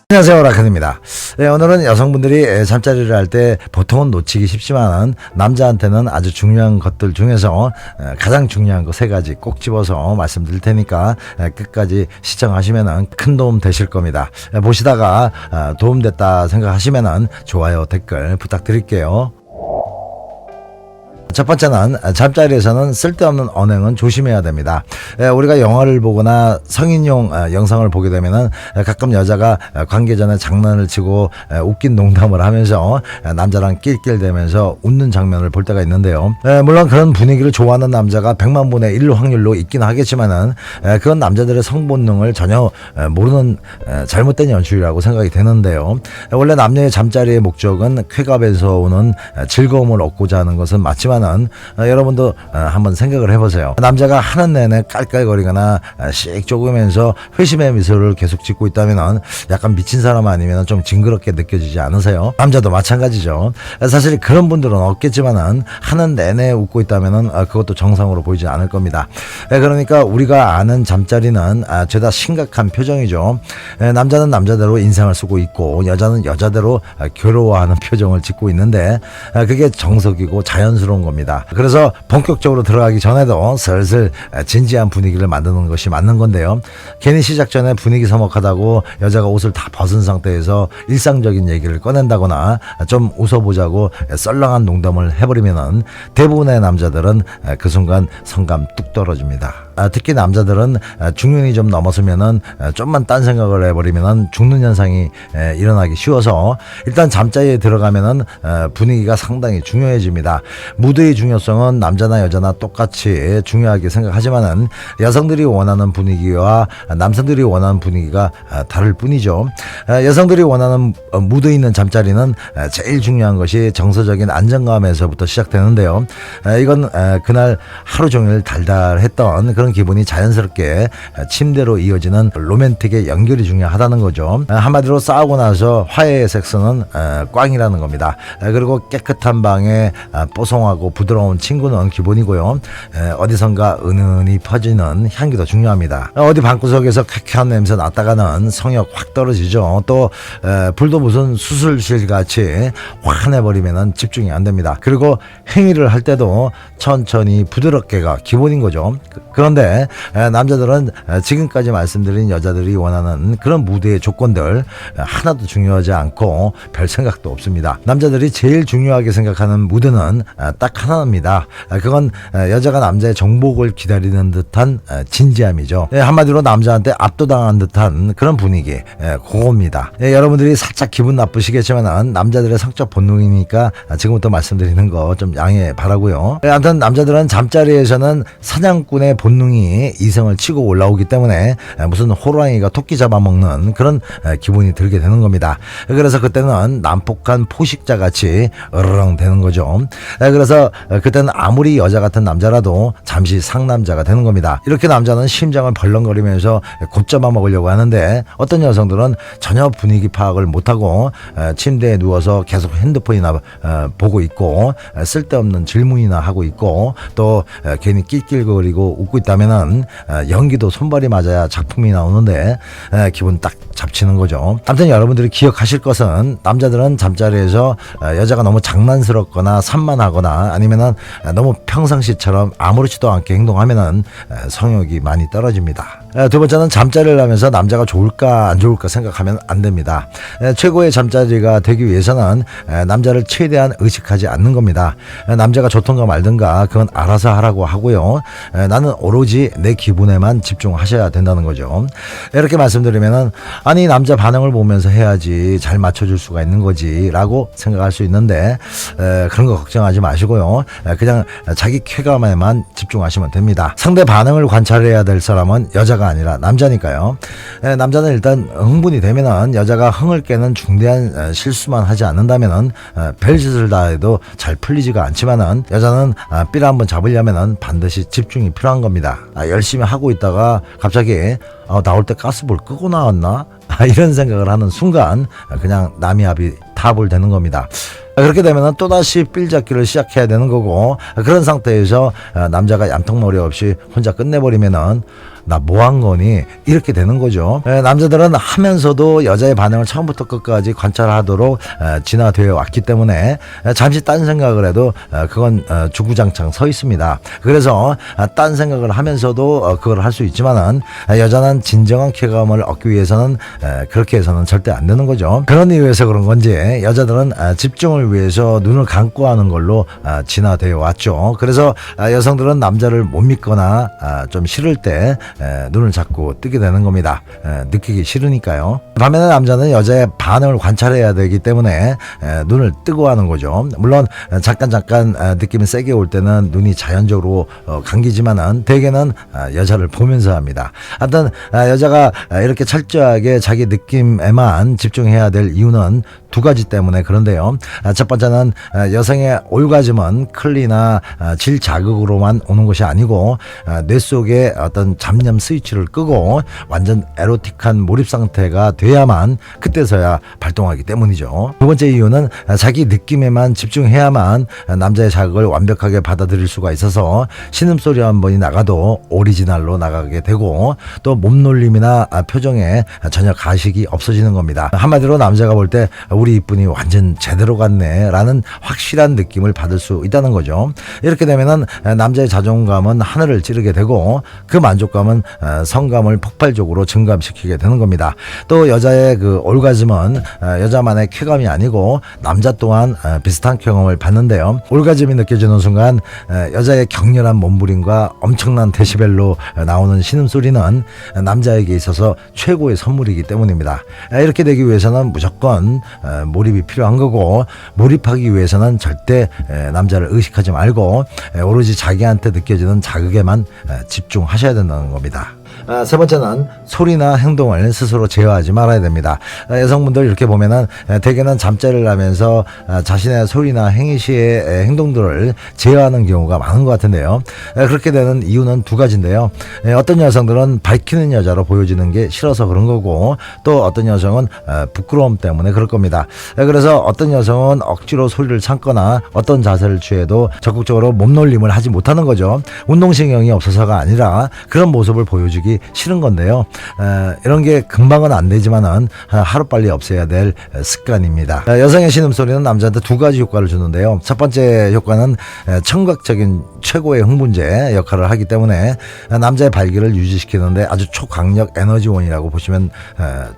안녕하세요, 라칸입니다. 네, 오늘은 여성분들이 잠자리를 할 때 보통은 놓치기 쉽지만 남자한테는 아주 중요한 것들 중에서 가장 중요한 거 3가지 꼭 집어서 말씀드릴 테니까 끝까지 시청하시면 큰 도움 되실 겁니다. 보시다가 도움됐다 생각하시면 좋아요, 댓글 부탁드릴게요. 첫 번째는 잠자리에서는 쓸데없는 언행은 조심해야 됩니다. 우리가 영화를 보거나 성인용 영상을 보게 되면은 가끔 여자가 관계 전에 장난을 치고 웃긴 농담을 하면서 남자랑 낄낄대면서 웃는 장면을 볼 때가 있는데요. 물론 그런 분위기를 좋아하는 남자가 100만 분의 1 확률로 있긴 하겠지만은 그건 남자들의 성본능을 전혀 모르는 잘못된 연출이라고 생각이 되는데요. 원래 남녀의 잠자리의 목적은 쾌감에서 오는 즐거움을 얻고자 하는 것은 맞지만 여러분도 한번 생각을 해보세요. 남자가 하는 내내 깔깔거리거나 씩 쪼그면서 회심의 미소를 계속 짓고 있다면 약간 미친 사람 아니면 좀 징그럽게 느껴지지 않으세요? 남자도 마찬가지죠. 사실 그런 분들은 없겠지만 하는 내내 웃고 있다면 그것도 정상으로 보이지 않을 겁니다. 그러니까 우리가 아는 잠자리는 죄다 심각한 표정이죠. 남자는 남자대로 인상을 쓰고 있고 여자는 여자대로 괴로워하는 표정을 짓고 있는데 그게 정석이고 자연스러운 겁니다. 그래서 본격적으로 들어가기 전에도 슬슬 진지한 분위기를 만드는 것이 맞는 건데요. 괜히 시작 전에 분위기 서먹하다고 여자가 옷을 다 벗은 상태에서 일상적인 얘기를 꺼낸다거나 좀 웃어보자고 썰렁한 농담을 해버리면 대부분의 남자들은 그 순간 성감 뚝 떨어집니다. 특히 남자들은 중년이 좀 넘었으면은 좀만 딴 생각을 해버리면은 죽는 현상이 일어나기 쉬워서 일단 잠자리에 들어가면은 분위기가 상당히 중요해집니다. 무드의 중요성은 남자나 여자나 똑같이 중요하게 생각하지만은 여성들이 원하는 분위기와 남성들이 원하는 분위기가 다를 뿐이죠. 여성들이 원하는 무드 있는 잠자리는 제일 중요한 것이 정서적인 안정감에서부터 시작되는데요. 이건 그날 하루 종일 달달했던 그런 기분이 자연스럽게 침대로 이어지는 로맨틱의 연결이 중요하다는 거죠. 한마디로 싸우고 나서 화해의 섹스는 꽝이라는 겁니다. 그리고 깨끗한 방에 뽀송하고 부드러운 친구는 기본이고요. 어디선가 은은히 퍼지는 향기도 중요합니다. 어디 방구석에서 쾌쾌한 냄새 났다가는 성욕 확 떨어지죠. 또 불도 무슨 수술실 같이 화내버리면 집중이 안 됩니다. 그리고 행위를 할 때도 천천히 부드럽게가 기본인 거죠. 그런데 남자들은 지금까지 말씀드린 여자들이 원하는 그런 무드의 조건들 하나도 중요하지 않고 별 생각도 없습니다. 남자들이 제일 중요하게 생각하는 무드는 딱 하나입니다. 그건 여자가 남자의 정복을 기다리는 듯한 진지함이죠. 한마디로 남자한테 압도당한 듯한 그런 분위기, 그겁니다. 여러분들이 살짝 기분 나쁘시겠지만 남자들의 성적 본능이니까 지금부터 말씀드리는 거 좀 양해 바라고요. 아무튼 남자들은 잠자리에서는 사냥꾼의 본능이 이성을 치고 올라오기 때문에 무슨 호랑이가 토끼 잡아먹는 그런 기분이 들게 되는 겁니다. 그래서 그때는 난폭한 포식자 같이 으르렁 되는 거죠. 그래서 그때는 아무리 여자 같은 남자라도 잠시 상남자가 되는 겁니다. 이렇게 남자는 심장을 벌렁거리면서 곧 잡아먹으려고 하는데 어떤 여성들은 전혀 분위기 파악을 못하고 침대에 누워서 계속 핸드폰이나 보고 있고 쓸데없는 질문이나 하고 있고 또 괜히 낄낄거리고 웃고 있다면은 연기도 손발이 맞아야 작품이 나오는데 기분 딱 잡치는 거죠. 아무튼 여러분들이 기억하실 것은 남자들은 잠자리에서 여자가 너무 장난스럽거나 산만하거나 아니면은 너무 평상시처럼 아무렇지도 않게 행동하면은 성욕이 많이 떨어집니다. 두 번째는 잠자리를 하면서 남자가 좋을까 안 좋을까 생각하면 안 됩니다. 최고의 잠자리가 되기 위해서는 남자를 최대한 의식하지 않는 겁니다. 남자가 좋던가 말든가 그건 알아서 하라고 하고요. 나는 오로지 내 기분에만 집중하셔야 된다는 거죠. 이렇게 말씀드리면은 아니 남자 반응을 보면서 해야지 잘 맞춰줄 수가 있는 거지 라고 생각할 수 있는데 그런 거 걱정하지 마시고요. 그냥 자기 쾌감에만 집중하시면 됩니다. 상대 반응을 관찰해야 될 사람은 여자가 아니라 남자니까요. 남자는 일단 흥분이 되면은 여자가 흥을 깨는 중대한 실수만 하지 않는다면은 별짓을 다 해도 잘 풀리지가 않지만은 여자는 삐를 한번 잡으려면은 반드시 집중이 필요한 겁니다. 열심히 하고 있다가 갑자기 나올 때 가스볼 끄고 나왔나? 이런 생각을 하는 순간 그냥 남이 합이 다 가불되는 겁니다. 그렇게 되면 또다시 삘 잡기를 시작해야 되는 거고, 그런 상태에서 남자가 얌통머리 없이 혼자 끝내버리면은 나 뭐 한 거니? 이렇게 되는 거죠. 남자들은 하면서도 여자의 반응을 처음부터 끝까지 관찰하도록 진화되어 왔기 때문에 잠시 딴 생각을 해도 그건 주구장창 서 있습니다. 그래서 딴 생각을 하면서도 그걸 할 수 있지만은 여자는 진정한 쾌감을 얻기 위해서는 그렇게 해서는 절대 안 되는 거죠. 그런 이유에서 그런 건지 여자들은 집중을 위해서 눈을 감고 하는 걸로 진화되어 왔죠. 그래서 여성들은 남자를 못 믿거나 좀 싫을 때 눈을 자꾸 뜨게 되는 겁니다. 느끼기 싫으니까요. 반면에 남자는 여자의 반응을 관찰해야 되기 때문에 눈을 뜨고 하는 거죠. 물론 잠깐 느낌이 세게 올 때는 눈이 자연적으로 감기지만은 대개는 여자를 보면서 합니다. 하여튼 여자가 이렇게 철저하게 자기 느낌에만 집중해야 될 이유는 두 가지 때문에 그런데요. 첫 번째는 여성의 올가즘은 클리나 질 자극으로만 오는 것이 아니고 뇌 속에 어떤 잡념 스위치를 끄고 완전 에로틱한 몰입 상태가 돼야만 그때서야 발동하기 때문이죠. 두 번째 이유는 자기 느낌에만 집중해야만 남자의 자극을 완벽하게 받아들일 수가 있어서 신음소리 한 번이 나가도 오리지널로 나가게 되고 또 몸놀림이나 표정에 전혀 가식이 없어지는 겁니다. 한마디로 남자가 볼 때 우리 이쁜이 완전 제대로 갔네 라는 확실한 느낌을 받을 수 있다는 거죠. 이렇게 되면은 남자의 자존감은 하늘을 찌르게 되고 그 만족감은 성감을 폭발적으로 증감시키게 되는 겁니다. 또 여자의 그 올가즘은 여자만의 쾌감이 아니고 남자 또한 비슷한 경험을 받는데요. 올가즘이 느껴지는 순간 여자의 격렬한 몸부림과 엄청난 데시벨로 나오는 신음소리는 남자에게 있어서 최고의 선물이기 때문입니다. 이렇게 되기 위해서는 무조건 몰입이 필요한 거고 몰입하기 위해서는 절대 남자를 의식하지 말고 오로지 자기한테 느껴지는 자극에만 집중하셔야 된다는 겁니다. 세 번째는 소리나 행동을 스스로 제어하지 말아야 됩니다. 여성분들 이렇게 보면은 대개는 잠자리를 하면서 자신의 소리나 행위 시의 행동들을 제어하는 경우가 많은 것 같은데요. 그렇게 되는 이유는 두 가지인데요. 어떤 여성들은 밝히는 여자로 보여지는 게 싫어서 그런 거고 또 어떤 여성은 부끄러움 때문에 그럴 겁니다. 그래서 어떤 여성은 억지로 소리를 참거나 어떤 자세를 취해도 적극적으로 몸놀림을 하지 못하는 거죠. 운동신경이 없어서가 아니라 그런 모습을 보여주기 싫은 건데요. 이런 게 금방은 안 되지만은 하루빨리 없애야 될 습관입니다. 여성의 신음소리는 남자한테 두 가지 효과를 주는데요. 첫 번째 효과는 청각적인 최고의 흥분제 역할을 하기 때문에 남자의 발기를 유지시키는데 아주 초강력 에너지원이라고 보시면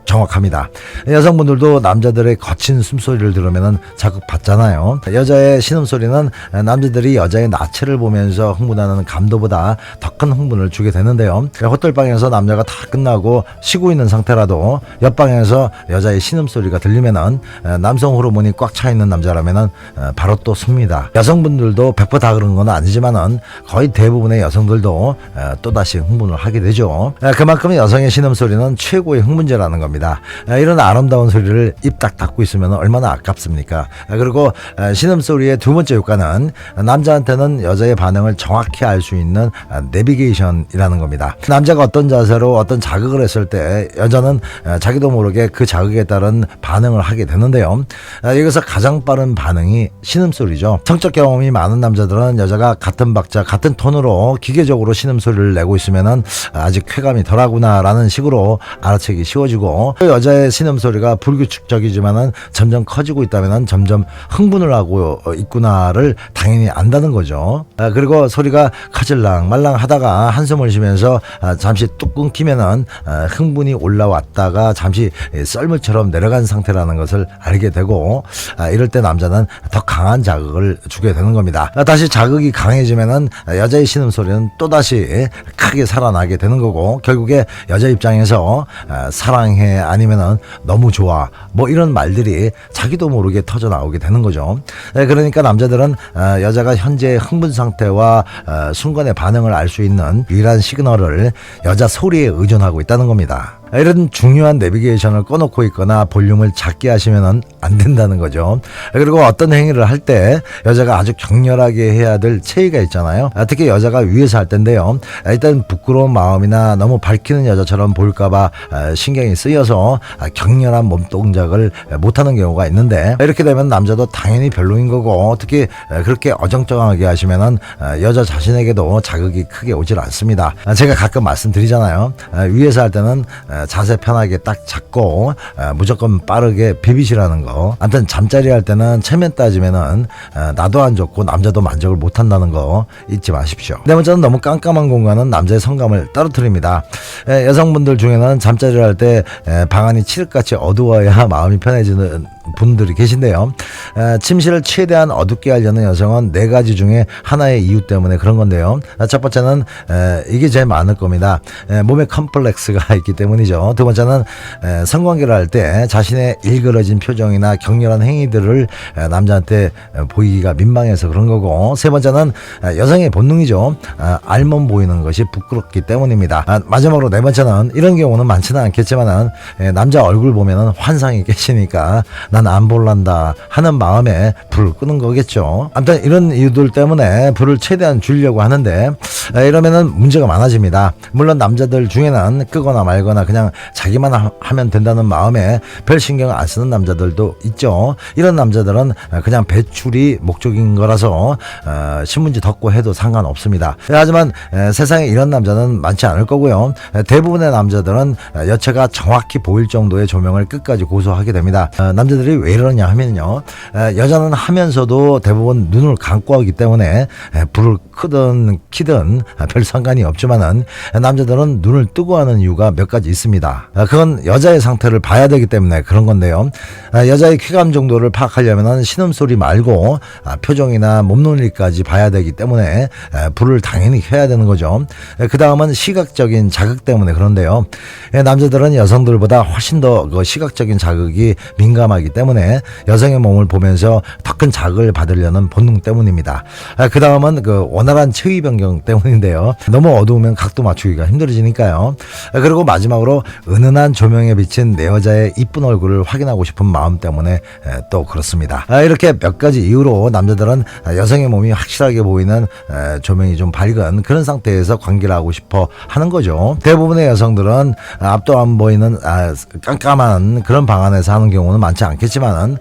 정확합니다. 여성분들도 남자들의 거친 숨소리를 들으면 자극 받잖아요. 여자의 신음소리는 남자들이 여자의 나체를 보면서 흥분하는 감도보다 더 큰 흥분을 주게 되는데요. 호텔방에서 남자가 다 끝나고 쉬고 있는 상태라도 옆방에서 여자의 신음소리가 들리면은 남성 호르몬이 꽉 차 있는 남자라면은 바로 또 씁니다. 여성분들도 100% 다 그런 건 아니지만은 거의 대부분의 여성들도 또다시 흥분을 하게 되죠. 그만큼 여성의 신음소리는 최고의 흥분제라는 겁니다. 이런 아름다운 소리를 입 딱 닫고 있으면 얼마나 아깝습니까? 그리고 신음소리의 두 번째 효과는 남자한테는 여자의 반응을 정확히 알 수 있는 내비게이션이라는 겁니다. 남자가 어떤 자세로 어떤 자극을 했을 때 여자는 자기도 모르게 그 자극에 따른 반응을 하게 되는데요. 여기서 가장 빠른 반응이 신음소리죠. 성적 경험이 많은 남자들은 여자가 같은 박자 같은 톤으로 기계적으로 신음소리를 내고 있으면은 아직 쾌감이 덜하구나 라는 식으로 알아채기 쉬워지고 여자의 신음소리가 불규칙적이지만은 점점 커지고 있다면은 점점 흥분을 하고 있구나를 당연히 안다는 거죠. 그리고 소리가 커질랑 말랑 하다가 한숨을 쉬면서 잠시 뚝 끊기면은 흥분이 올라왔다가 잠시 썰물처럼 내려간 상태라는 것을 알게 되고 이럴 때 남자는 더 강한 자극을 주게 되는 겁니다. 다시 자극이 강해지면은 여자의 신음소리는 또다시 크게 살아나게 되는 거고 결국에 여자 입장에서 사랑해 아니면은 너무 좋아 뭐 이런 말들이 자기도 모르게 터져 나오게 되는 거죠. 그러니까 남자들은 여자가 현재 흥분 상태와 순간의 반응을 알 수 있는 유일한 시그널을 여자 소리에 의존하고 있다는 겁니다. 이런 중요한 내비게이션을 꺼놓고 있거나 볼륨을 작게 하시면 안 된다는 거죠. 그리고 어떤 행위를 할 때 여자가 아주 격렬하게 해야 될 체위가 있잖아요. 특히 여자가 위에서 할 때인데요. 일단 부끄러운 마음이나 너무 밝히는 여자처럼 보일까봐 신경이 쓰여서 격렬한 몸 동작을 못하는 경우가 있는데, 이렇게 되면 남자도 당연히 별로인 거고, 특히 그렇게 어정쩡하게 하시면 여자 자신에게도 자극이 크게 오질 않습니다. 제가 가끔 말씀드리잖아요. 위에서 할 때는 자세 편하게 딱 잡고 무조건 빠르게 비비시라는 거. 아무튼 잠자리 할 때는 체면 따지면은 나도 안 좋고 남자도 만족을 못 한다는 거 잊지 마십시오. 네 번째는 너무 깜깜한 공간은 남자의 성감을 떨어뜨립니다. 여성분들 중에는 잠자리를 할 때 방안이 칠흑같이 어두워야 마음이 편해지는 분들이 계신데요. 침실을 최대한 어둡게 하려는 여성은 4가지 중에 하나의 이유 때문에 그런 건데요. 첫 번째는 이게 제일 많을 겁니다. 몸에 컴플렉스가 있기 때문이죠. 두 번째는 성관계를 할 때 자신의 일그러진 표정이나 격렬한 행위들을 남자한테 보이기가 민망해서 그런 거고, 세 번째는 여성의 본능이죠. 알몸 보이는 것이 부끄럽기 때문입니다. 마지막으로 네 번째는 이런 경우는 많지는 않겠지만 남자 얼굴 보면 환상이 깨시니까 난 안 볼란다 하는 마음에 불을 끄는 거겠죠. 아무튼 이런 이유들 때문에 불을 최대한 줄이려고 하는데, 이러면은 문제가 많아집니다. 물론 남자들 중에는 끄거나 말거나 그냥 자기만 하면 된다는 마음에 별 신경을 안 쓰는 남자들도 있죠. 이런 남자들은 그냥 배출이 목적인 거라서 신문지 덮고 해도 상관없습니다. 하지만 세상에 이런 남자는 많지 않을 거고요. 대부분의 남자들은 여체가 정확히 보일 정도의 조명을 끝까지 고수하게 됩니다. 남자들이 왜 이러냐 하면요, 여자는 하면서도 대부분 눈을 감고 하기 때문에 불을 크든 키든 별 상관이 없지만은 남자들은 눈을 뜨고 하는 이유가 몇 가지 있습니다. 그건 여자의 상태를 봐야 되기 때문에 그런 건데요. 여자의 쾌감 정도를 파악하려면 신음소리 말고 표정이나 몸놀리까지 봐야 되기 때문에 불을 당연히 켜야 되는 거죠. 그 다음은 시각적인 자극 때문에 그런데요. 남자들은 여성들보다 훨씬 더 그 시각적인 자극이 민감하기 때문에 여성의 몸을 보면서 더 큰 자극을 받으려는 본능 때문입니다. 그 다음은 그 원활한 체위 변경 때문인데요. 너무 어두우면 각도 맞추기가 힘들어지니까요. 그리고 마지막으로 은은한 조명에 비친 내 여자의 이쁜 얼굴을 확인하고 싶은 마음 때문에 또 그렇습니다. 이렇게 몇 가지 이유로 남자들은 여성의 몸이 확실하게 보이는 조명이 좀 밝은 그런 상태에서 관계를 하고 싶어 하는 거죠. 대부분의 여성들은 앞도 안 보이는 깜깜한 그런 방 안에서 하는 경우는 많지 않겠지만은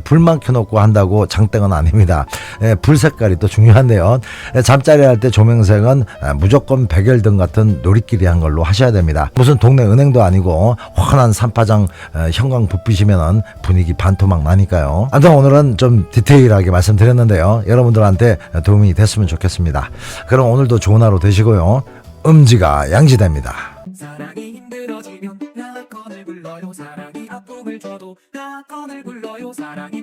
불만 켜놓고 한다고 장땡은 아닙니다. 불 색깔이 또 중요한데요. 잠자리 할 때 조명색은 무조건 백열등 같은 놀이끼리한 걸로 하셔야 됩니다. 무슨 동네 은행도 아니고 환한 산파장 형광 불빛이면 분위기 반토막 나니까요. 아무튼 오늘은 좀 디테일하게 말씀드렸는데요. 여러분들한테 도움이 됐으면 좋겠습니다. 그럼 오늘도 좋은 하루 되시고요. 음지가 양지됩니다. 사랑이 힘들어지면 나 건을 불러요. 사랑이 아픔을 줘도 나 건을 불러요. 사랑이